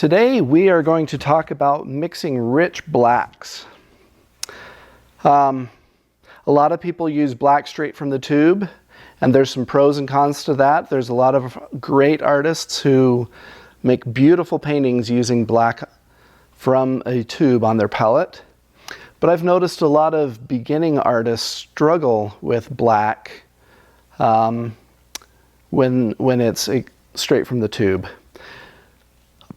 Today we are going to talk about mixing rich blacks. A lot of people use black straight from the tube, and there's some pros and cons to that. There's a lot of great artists who make beautiful paintings using black from a tube on their palette. But I've noticed a lot of beginning artists struggle with black when it's straight from the tube.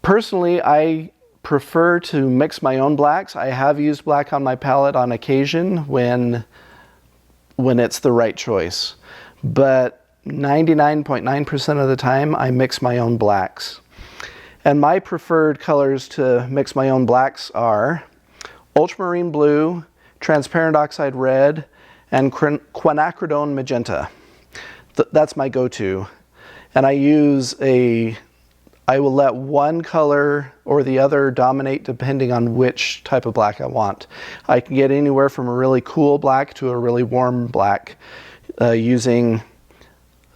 Personally, I prefer to mix my own blacks. I have used black on my palette on occasion when it's the right choice. But 99.9% of the time, I mix my own blacks. And my preferred colors to mix my own blacks are ultramarine blue, transparent oxide red, and quinacridone magenta. That's my go-to. And I will let one color or the other dominate depending on which type of black I want. I can get anywhere from a really cool black to a really warm black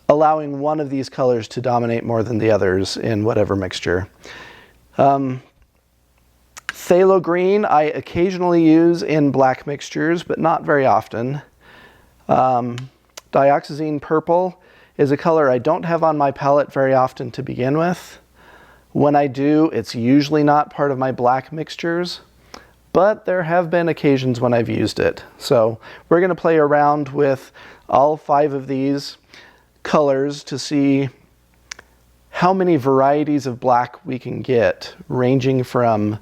allowing one of these colors to dominate more than the others in whatever mixture. Phthalo green I occasionally use in black mixtures, but not very often. Dioxazine purple is a color I don't have on my palette very often to begin with. When I do, it's usually not part of my black mixtures, but there have been occasions when I've used it. So we're going to play around with all 5 of these colors to see how many varieties of black we can get, ranging from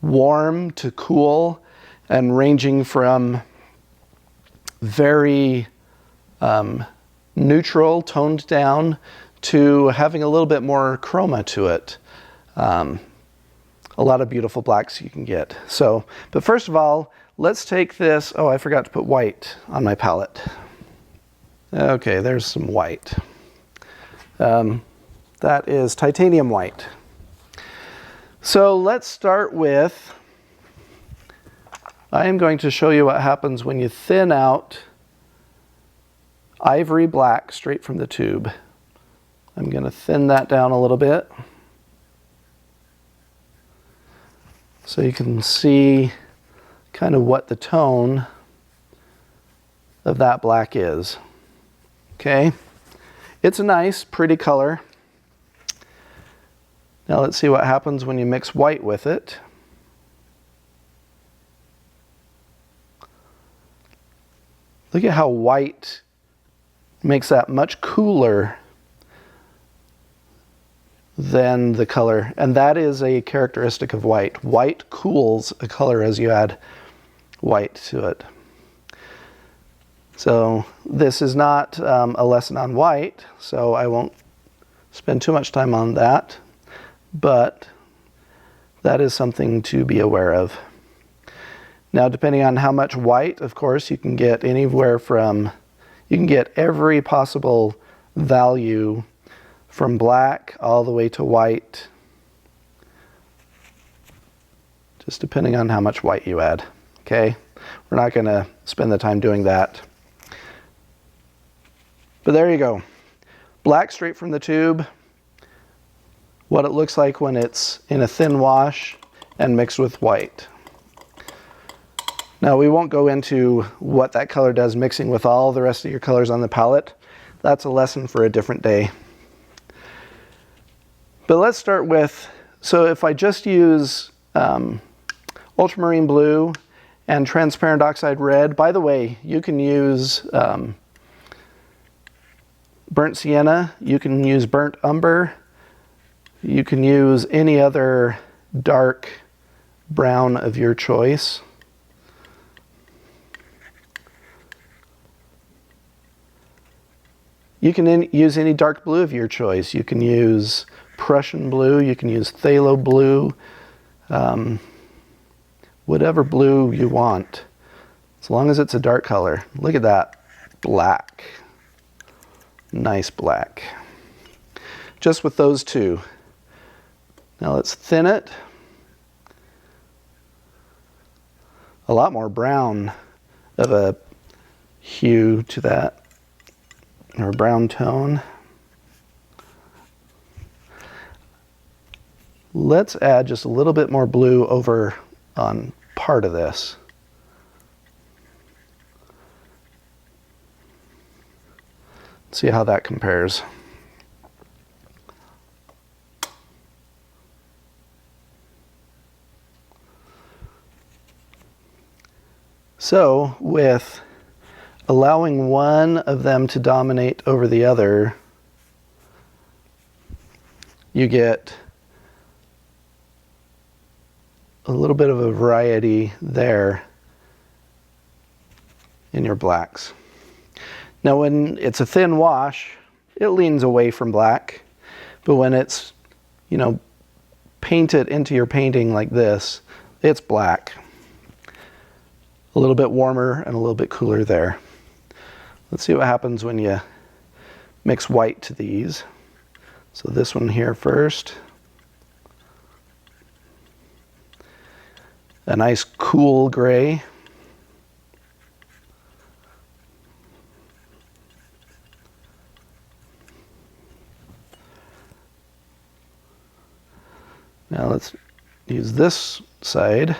warm to cool, and ranging from very neutral, toned down, to having a little bit more chroma to it. A lot of beautiful blacks you can get. But first of all, let's take this. Oh, I forgot to put white on my palette. Okay, there's some white. That is titanium white. So let's start with, I am going to show you what happens when you thin out ivory black straight from the tube. I'm going to thin that down a little bit so you can see kind of what the tone of that black is. Okay, it's a nice, pretty color. Now let's see what happens when you mix white with it. Look at how white makes that much cooler than the color, and that is a characteristic of white. White cools a color as you add white to it. So this is not a lesson on white, so I won't spend too much time on that, but that is something to be aware of. Now, depending on how much white, of course, you can get anywhere from, you can get every possible value from black all the way to white, just depending on how much white you add. Okay, we're not going to spend the time doing that. But there you go. Black straight from the tube, what it looks like when it's in a thin wash and mixed with white. Now we won't go into what that color does mixing with all the rest of your colors on the palette. That's a lesson for a different day. But let's start with, so if I just use ultramarine blue and transparent oxide red, by the way, you can use burnt sienna, you can use burnt umber, you can use any other dark brown of your choice. You can use any dark blue of your choice. You can use Prussian blue, you can use phthalo blue, whatever blue you want, as long as it's a dark color. Look at that black, nice black. Just with those two. Now let's thin it. A lot more brown of a hue to that, or brown tone. let's add just a little bit more blue over on part of this. See how that compares. So with allowing one of them to dominate over the other, you get a little bit of a variety there in your blacks. Now when it's a thin wash, it leans away from black, but when it's, you know, painted into your painting like this, it's black. A little bit warmer and a little bit cooler there. Let's see what happens when you mix white to these. So this one here first. A nice cool gray. Now let's use this side.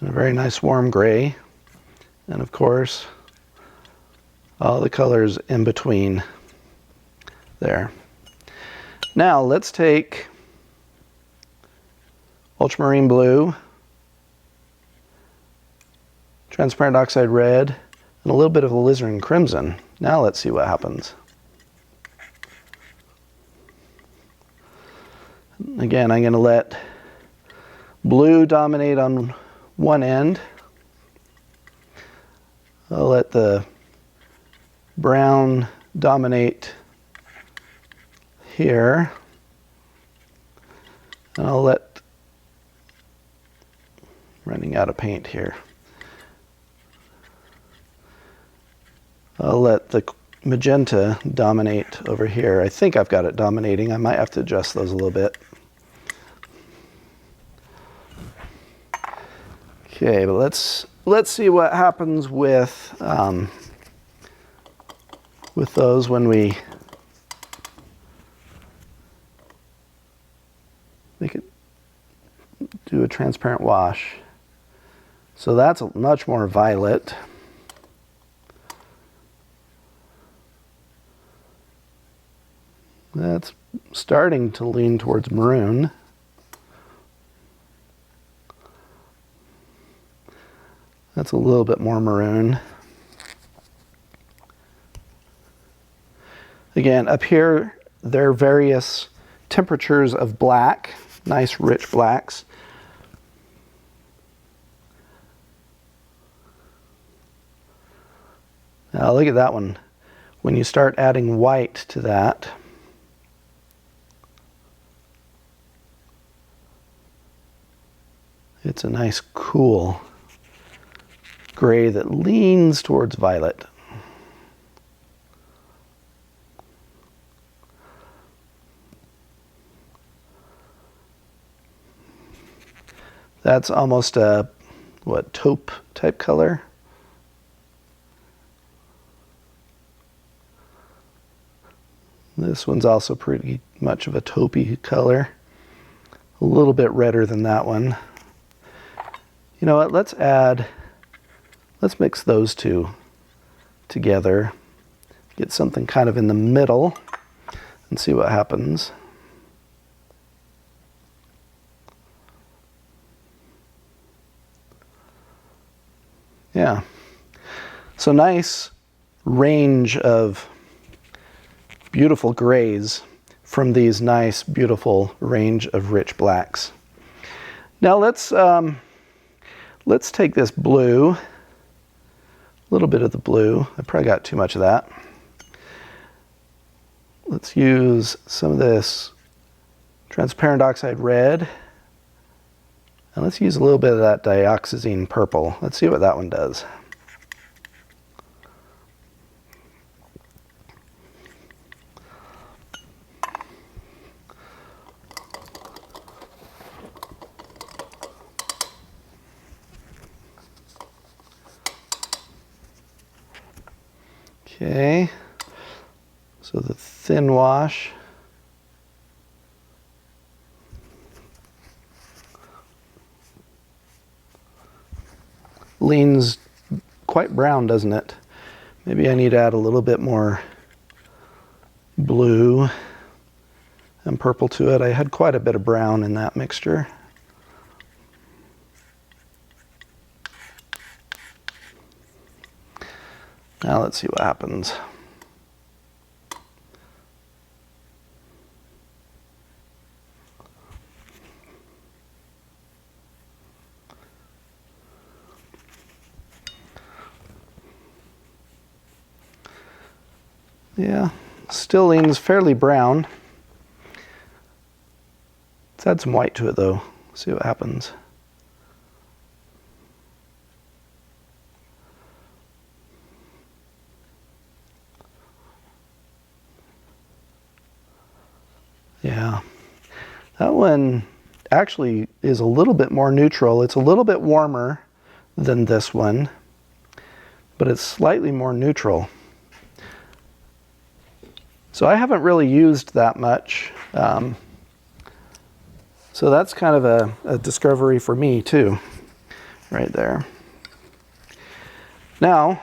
And a very nice warm gray. And of course, all the colors in between there. Now let's take ultramarine blue, transparent oxide red, and a little bit of alizarin crimson. Now let's see what happens. Again, I'm going to let blue dominate on one end. I'll let the brown dominate here. And I'll let, running out of paint here. I'll let the magenta dominate over here. I think I've got it dominating. I might have to adjust those a little bit. Okay, but let's see what happens with those when we make it do a transparent wash. So that's much more violet. That's starting to lean towards maroon. That's a little bit more maroon. Again, up here, there are various temperatures of black, nice rich blacks. Now look at that one. When you start adding white to that, it's a nice cool gray that leans towards violet. That's almost a, what, taupe type color? This one's also pretty much of a taupey color. A little bit redder than that one. You know what, let's mix those two together. Get something kind of in the middle and see what happens. Yeah. So nice range of beautiful grays from these nice, beautiful range of rich blacks. Now let's take this blue, a little bit of the blue. I probably got too much of that. Let's use some of this transparent oxide red. And let's use a little bit of that dioxazine purple. Let's see what that one does. Okay, So the thin wash. Leans quite brown, doesn't it? Maybe I need to add a little bit more blue and purple to it. I had quite a bit of brown in that mixture. Now let's see what happens. Yeah, still leans fairly brown. Let's add some white to it though, see what happens. Yeah, that one actually is a little bit more neutral. It's a little bit warmer than this one, but it's slightly more neutral. So I haven't really used that much. So that's kind of a discovery for me too, right there. Now,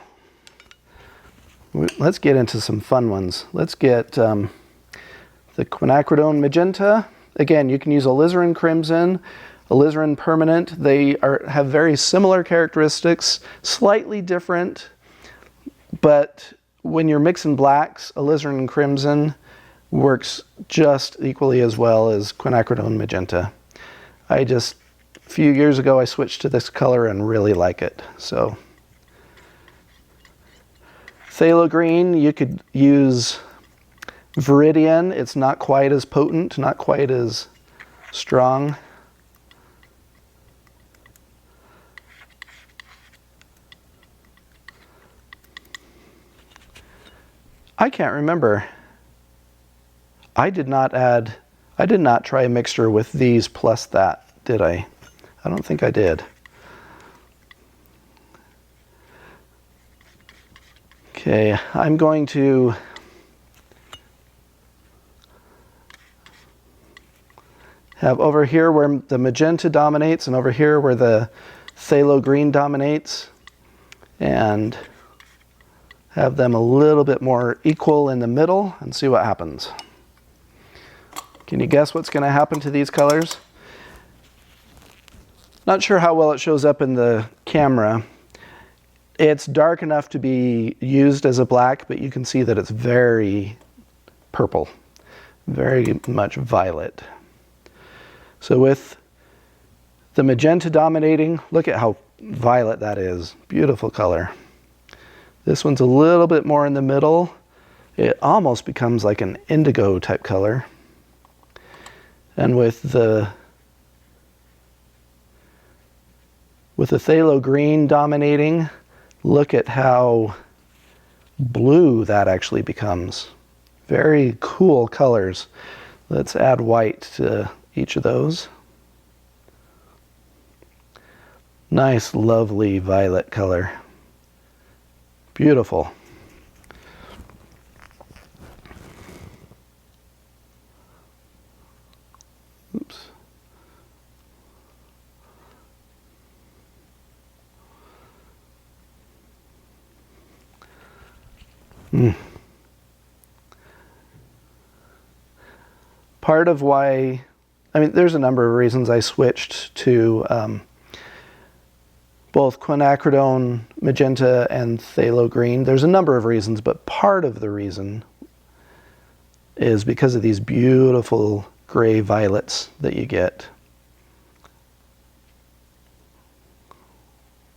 let's get into some fun ones. Let's get the quinacridone magenta. Again, you can use alizarin crimson, alizarin permanent. They have very similar characteristics, slightly different, but when you're mixing blacks, alizarin crimson works just equally as well as quinacridone magenta. A few years ago I switched to this color and really like it. So phthalo green, you could use Viridian. It's not quite as potent, not quite as strong. I can't remember. I did not try a mixture with these plus that, did I? I don't think I did. Okay, I'm going to have over here where the magenta dominates and over here where the phthalo green dominates, and have them a little bit more equal in the middle and see what happens. Can you guess what's going to happen to these colors? Not sure how well it shows up in the camera. It's dark enough to be used as a black, but you can see that it's very purple, very much violet. So with the magenta dominating, look at how violet that is. Beautiful color. This one's a little bit more in the middle. It almost becomes like an indigo type color. And with the phthalo green dominating, look at how blue that actually becomes. Very cool colors. Let's add white to each of those. Nice, lovely violet color. Beautiful. Oops. Part of why, there's a number of reasons I switched to both quinacridone magenta and phthalo green. There's a number of reasons, but part of the reason is because of these beautiful gray violets that you get.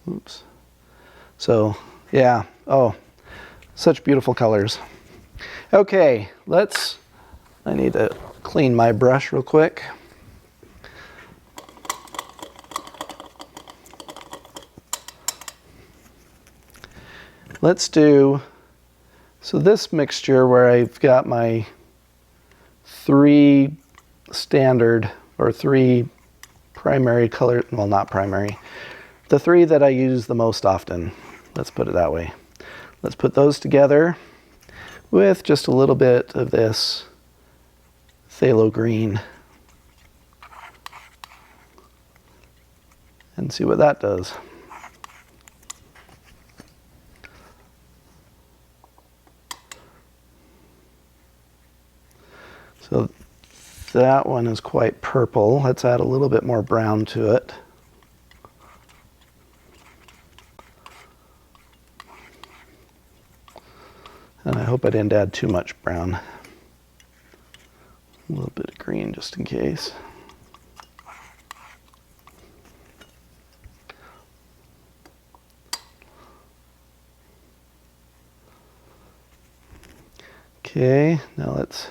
Oops. So, yeah. Oh, such beautiful colors. Okay, I need to clean my brush real quick. Let's do, so this mixture where I've got my three standard or three primary color, well, not primary, the three that I use the most often. Let's put it that way. Let's put those together with just a little bit of this phthalo green and see what that does. So that one is quite purple. Let's add a little bit more brown to it. And I hope I didn't add too much brown. A little bit of green just in case. Okay, now let's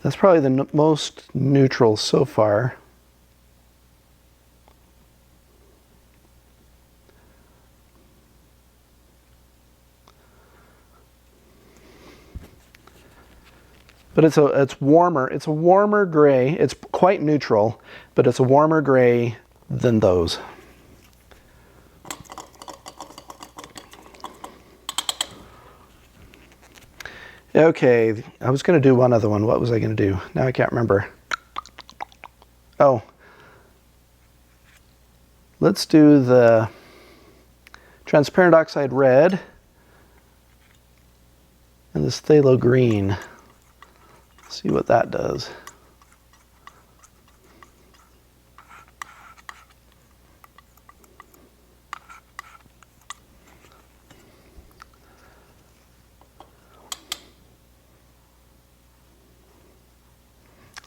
that's probably the most neutral so far. But it's warmer. It's a warmer gray. It's quite neutral, but it's a warmer gray than those. Okay, I was going to do one other one. What was I going to do? Now I can't remember. Oh. Let's do the transparent oxide red and this phthalo green. See what that does.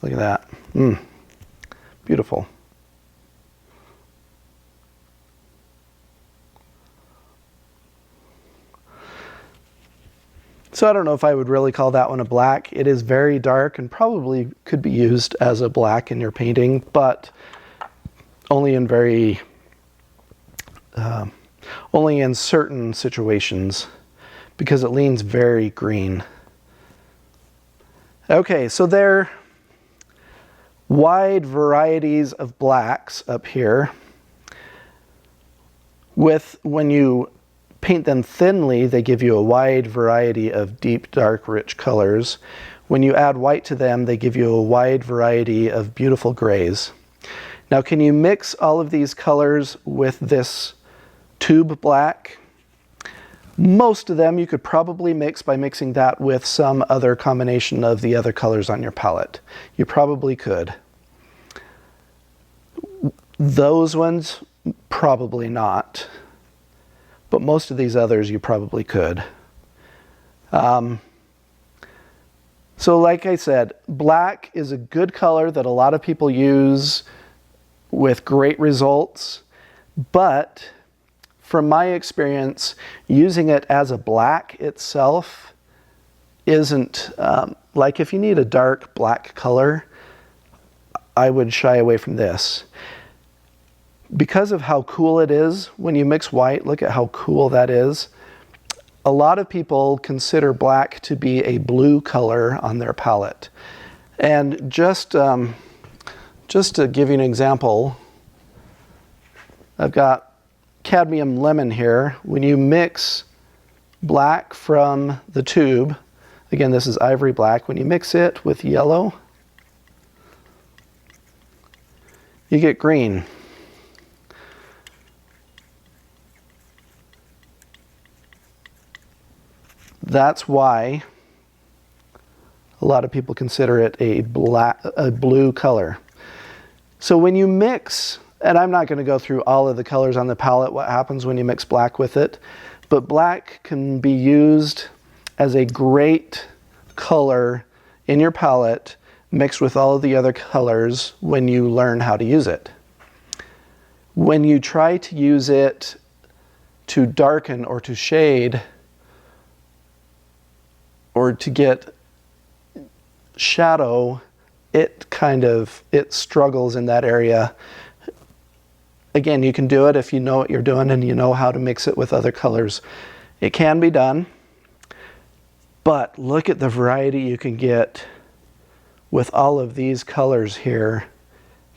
Look at that. Beautiful. So I don't know if I would really call that one a black. It is very dark and probably could be used as a black in your painting, but only in only in certain situations because it leans very green. Okay, so there are wide varieties of blacks up here. When you paint them thinly, they give you a wide variety of deep, dark, rich colors. When you add white to them, they give you a wide variety of beautiful grays. Now, can you mix all of these colors with this tube black? Most of them you could probably mix by mixing that with some other combination of the other colors on your palette. You probably could. Those ones, probably not. But most of these others you probably could. So like I said, black is a good color that a lot of people use with great results, but from my experience, using it as a black itself isn't, like if you need a dark black color, I would shy away from this. Because of how cool it is when you mix white, look at how cool that is. A lot of people consider black to be a blue color on their palette. And just to give you an example, I've got cadmium lemon here. When you mix black from the tube, again, this is ivory black, when you mix it with yellow, you get green. That's why a lot of people consider it a blue color. So when you mix, and I'm not going to go through all of the colors on the palette, what happens when you mix black with it, but black can be used as a great color in your palette mixed with all of the other colors when you learn how to use it. When you try to use it to darken or to shade or to get shadow, it struggles in that area. Again, you can do it if you know what you're doing and you know how to mix it with other colors. It can be done, but look at the variety you can get with all of these colors here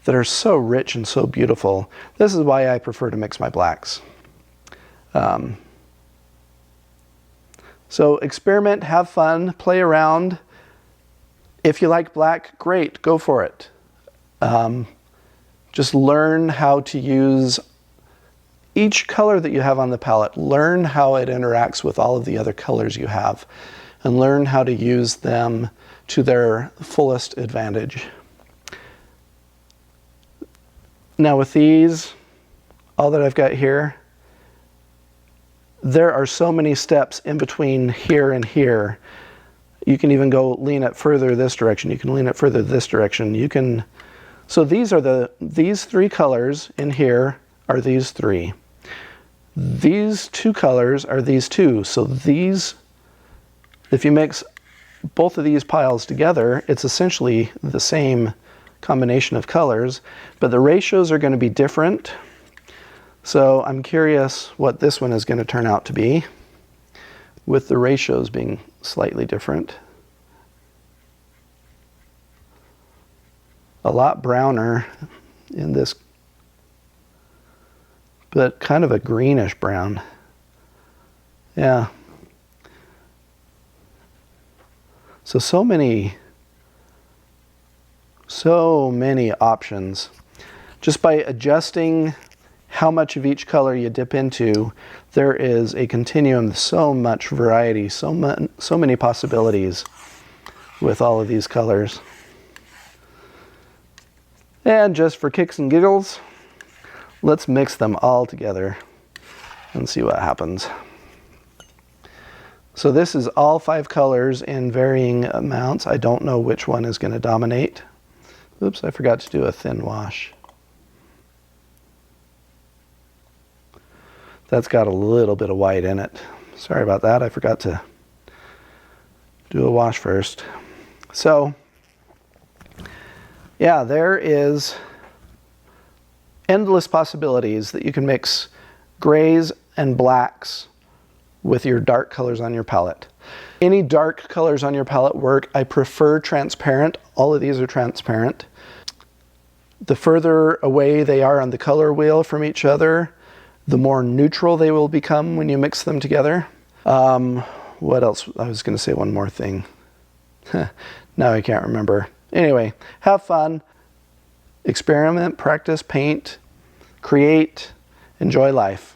that are so rich and so beautiful. This is why I prefer to mix my blacks. So experiment, have fun, play around. If you like black, great, go for it. Just learn how to use each color that you have on the palette. Learn how it interacts with all of the other colors you have, and learn how to use them to their fullest advantage. Now with these, all that I've got here, there are so many steps in between here and here. You can even go lean it further this direction. You can lean it further this direction. You can, so these are these three colors in here are these three. These two colors are these two. So these, if you mix both of these piles together, it's essentially the same combination of colors, but the ratios are going to be different. So I'm curious what this one is going to turn out to be, with the ratios being slightly different. A lot browner in this, but kind of a greenish brown. Yeah. So many options. Just by adjusting how much of each color you dip into, there is a continuum, so much variety, so many possibilities with all of these colors. And just for kicks and giggles, let's mix them all together and see what happens. So this is all 5 colors in varying amounts. I don't know which one is going to dominate. Oops, I forgot to do a thin wash. That's got a little bit of white in it. Sorry about that. I forgot to do a wash first. So, yeah, there is endless possibilities that you can mix grays and blacks with your dark colors on your palette. Any dark colors on your palette work. I prefer transparent. All of these are transparent. The further away they are on the color wheel from each other, the more neutral they will become when you mix them together. What else? I was going to say one more thing. Now I can't remember. Anyway, have fun, experiment, practice, paint, create, enjoy life.